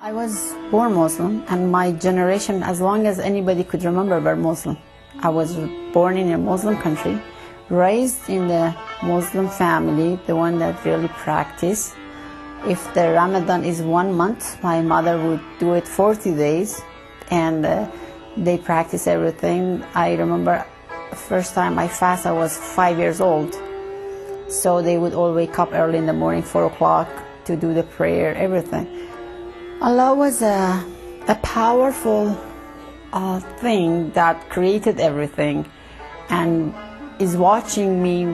I was born Muslim, and my generation, as long as anybody could remember, were Muslim. I was born in a Muslim country, raised in the Muslim family, the one that really practice. If the Ramadan is 1 month, my mother would do it 40 days, and they practice everything. I remember the first time I fast, I was 5 years old. So they would all wake up early in the morning, 4 o'clock, to do the prayer, everything. Allah was a powerful thing that created everything and is watching me,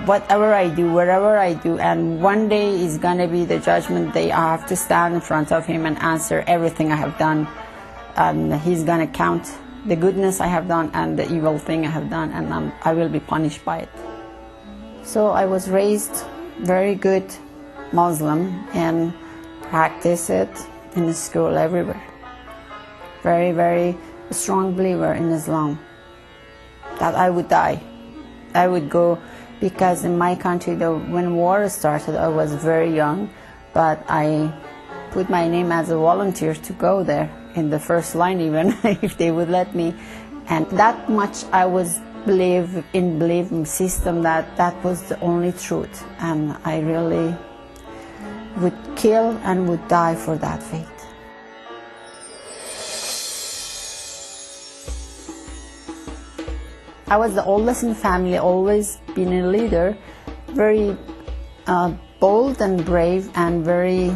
whatever I do, wherever I do, and one day is going to be the judgment day. I have to stand in front of Him and answer everything I have done, and He's going to count the goodness I have done and the evil thing I have done, and I will be punished by it. So I was raised very good Muslim and practice it in the school, everywhere. Very, very strong believer in Islam, that I would die. I would go, because in my country, when war started, I was very young, but I put my name as a volunteer to go there, in the first line even, if they would let me. And that much I was believing system that was the only truth, and I really would kill and would die for that faith. I was the oldest in the family, always been a leader, very bold and brave, and very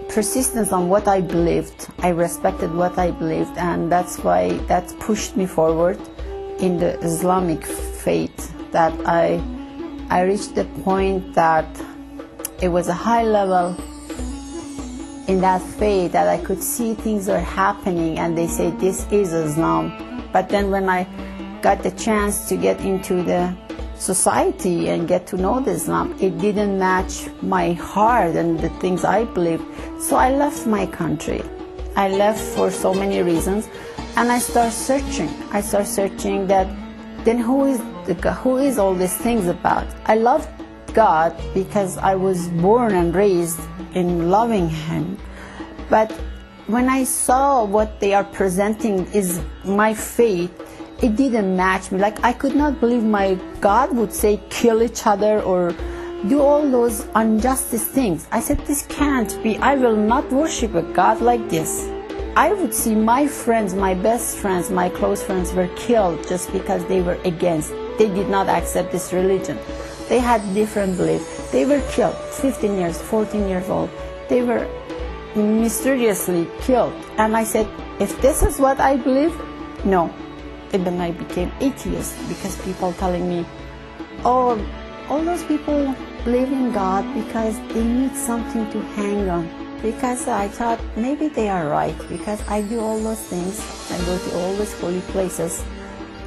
persistent on what I believed. I respected what I believed, and that's why that pushed me forward in the Islamic faith, that I reached the point that it was a high level in that faith that I could see things are happening, and they say this is Islam. But then when I got the chance to get into the society and get to know the Islam, it didn't match my heart and the things I believed. So I left my country. I left for so many reasons, and I started searching. I started searching that then who is all these things about? I loved God because I was born and raised in loving Him. But when I saw what they are presenting is my faith, it didn't match me. Like, I could not believe my God would say kill each other or do all those injustice things. I said, this can't be. I will not worship a God like this. I would see my friends, my best friends, my close friends were killed just because they were against. They did not accept this religion. They had different beliefs. They were killed, 15 years, 14 years old. They were mysteriously killed. And I said, if this is what I believe, no. And then I became atheist, because people telling me, oh, all those people believe in God because they need something to hang on. Because I thought maybe they are right, because I do all those things. I go to all those holy places,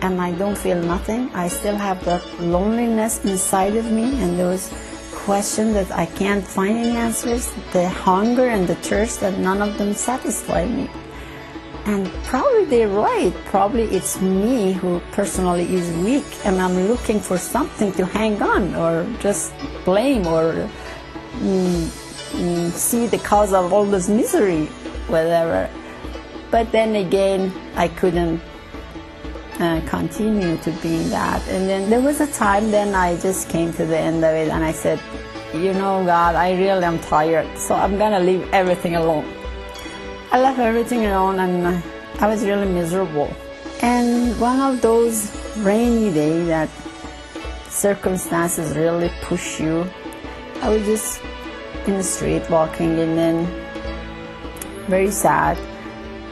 and I don't feel nothing. I still have that loneliness inside of me, and those questions that I can't find any answers, the hunger and the thirst, that none of them satisfy me. And probably they're right. Probably it's me who personally is weak, and I'm looking for something to hang on, or just blame, or see the cause of all this misery, whatever. But then again, I couldn't continue to be that. And then there was a time then I just came to the end of it, and I said, you know, God, I really am tired, so I'm gonna leave everything alone. I left everything alone, and I was really miserable. And one of those rainy days that circumstances really push you, I was just in the street walking, and then very sad,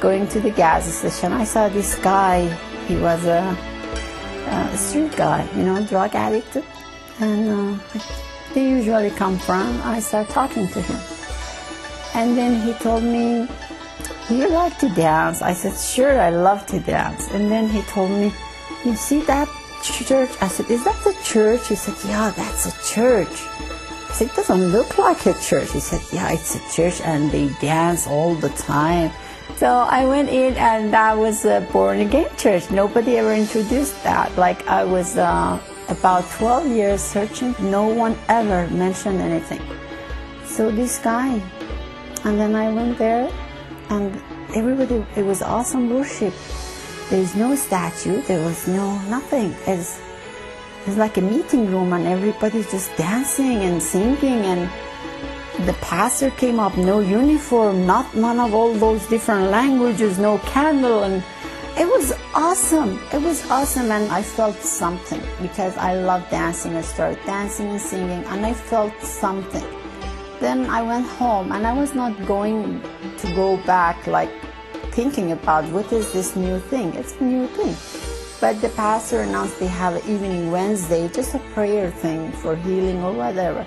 going to the gas station. I saw this guy. He was a street guy, you know, drug addicted, and they usually come from. I started talking to him, and then he told me, do you like to dance? I said, sure, I love to dance. And then he told me, you see that church? I said, is that the church? He said, yeah, that's a church. I said, it doesn't look like a church. He said, yeah, it's a church, and they dance all the time. So I went in, and that was a born-again church. Nobody ever introduced that. Like, I was about 12 years searching. No one ever mentioned anything. So this guy, and then I went there, and everybody, it was awesome worship. There's no statue, there was nothing. It's like a meeting room, and everybody's just dancing and singing, and the pastor came up, no uniform, none of all those different languages, no candle, and it was awesome. It was awesome, and I felt something because I love dancing. I started dancing and singing, and I felt something. Then I went home, and I was not going to go back like thinking about what is this new thing. It's a new thing. But the pastor announced they have an evening Wednesday, just a prayer thing for healing or whatever.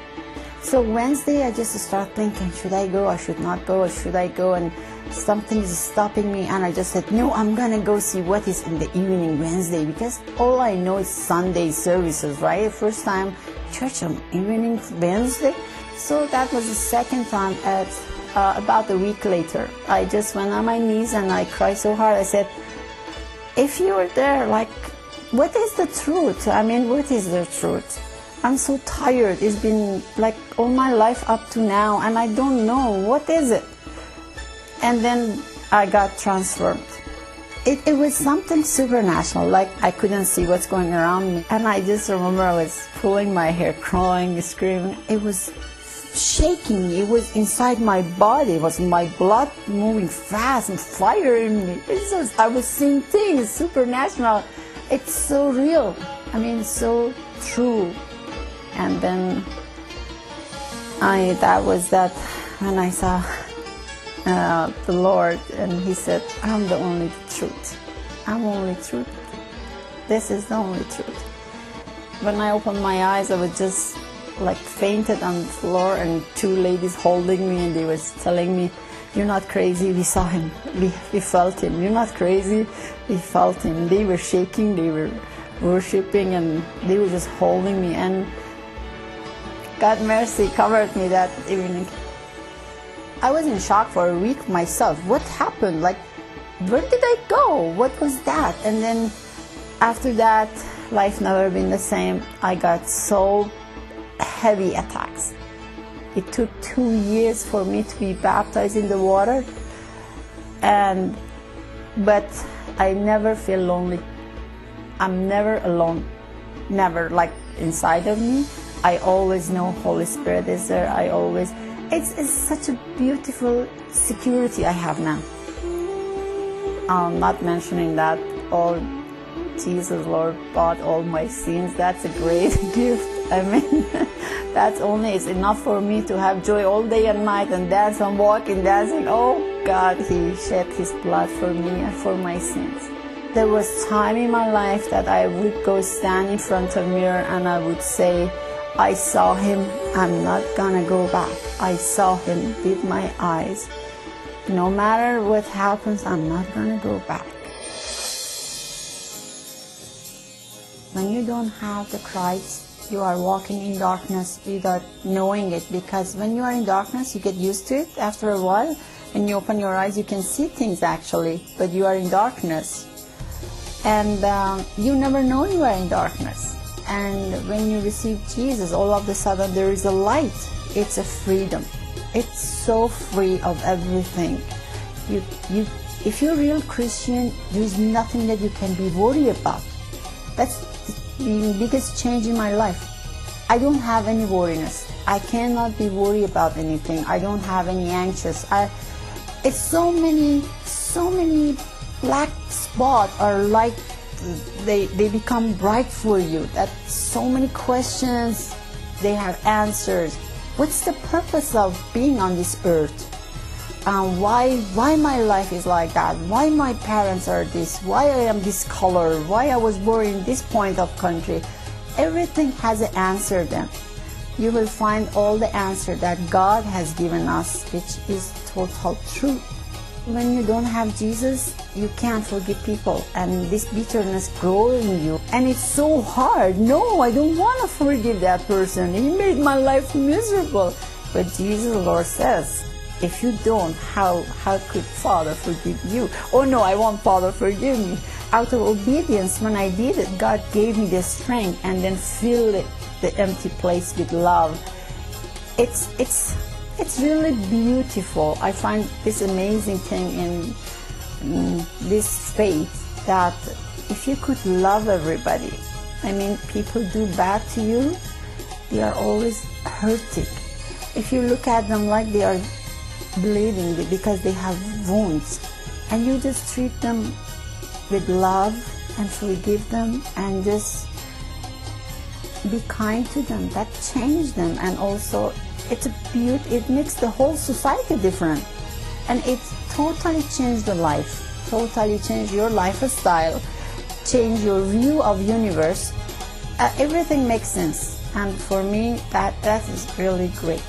So Wednesday I just start thinking, should I go, I should not go, or should I go, and something is stopping me, and I just said, no, I'm gonna go see what is in the evening Wednesday, because all I know is Sunday services, right? First time church on evening Wednesday. So that was the second time. At about a week later, I just went on my knees and I cried so hard. I said, if you were there, like, what is the truth? I mean, what is the truth? I'm so tired. It's been like all my life up to now, and I don't know. What is it? And then I got transformed. It was something supernatural, like I couldn't see what's going around me. And I just remember I was pulling my hair, crying, screaming. It was shaking. It was inside my body. It was my blood moving fast and fire in me. I was seeing things, supernatural. It's so real. I mean, so true. And then that was when I saw the Lord, and He said, I'm the only truth. I'm only truth. This is the only truth. When I opened my eyes, I was just like fainted on the floor, and two ladies holding me, and they was telling me, you're not crazy, we saw him, we felt him. You're not crazy, we felt him. They were shaking, they were worshiping, and they were just holding me, and God mercy covered me that evening. I was in shock for a week myself. What happened? Like, where did I go? What was that? And then after that, life never been the same. I got so heavy attacks. It took 2 years for me to be baptized in the water, but I never feel lonely. I'm never alone, never. Like inside of me, I always know Holy Spirit is there. It's such a beautiful security I have now. I'm not mentioning that all Jesus, Lord, bought all my sins. That's a great gift. I mean, it's enough for me to have joy all day and night and dance and walk and dancing. Oh God, He shed His blood for me and for my sins. There was time in my life that I would go stand in front of a mirror and I would say, I saw Him, I'm not gonna go back. I saw Him with my eyes. No matter what happens, I'm not gonna go back. When you don't have the Christ, you are walking in darkness without knowing it, because when you are in darkness, you get used to it. After a while, when you open your eyes, you can see things actually, but you are in darkness. And you never know you are in darkness. And when you receive Jesus, all of a sudden there is a light. It's a freedom. It's so free of everything. If you're a real Christian, there's nothing that you can be worried about. That's the biggest change in my life. I don't have any worriness. I cannot be worried about anything. I don't have any anxious. It's so many black spots are like they become bright for you. That so many questions, they have answers. What's the purpose of being on this earth? Why my life is like that? Why my parents are this? Why I am this color? Why I was born in this point of country? Everything has an answer then. You will find all the answer that God has given us, which is total truth. When you don't have Jesus, you can't forgive people, and this bitterness grows in you. And it's so hard. No, I don't want to forgive that person. He made my life miserable. But Jesus, Lord, says, if you don't, how could Father forgive you? Oh no, I want Father forgive me. Out of obedience, when I did it, God gave me the strength and then filled the empty place with love. It's it's really beautiful. I find this amazing thing in this faith, that if you could love everybody, I mean, people do bad to you, they are always hurting. If you look at them like they are bleeding because they have wounds, and you just treat them with love and forgive them and just be kind to them, that changes them. And also it's a beauty, it makes the whole society different, and it totally changed the life, totally change your lifestyle, change your view of universe. Everything makes sense, and for me that is really great.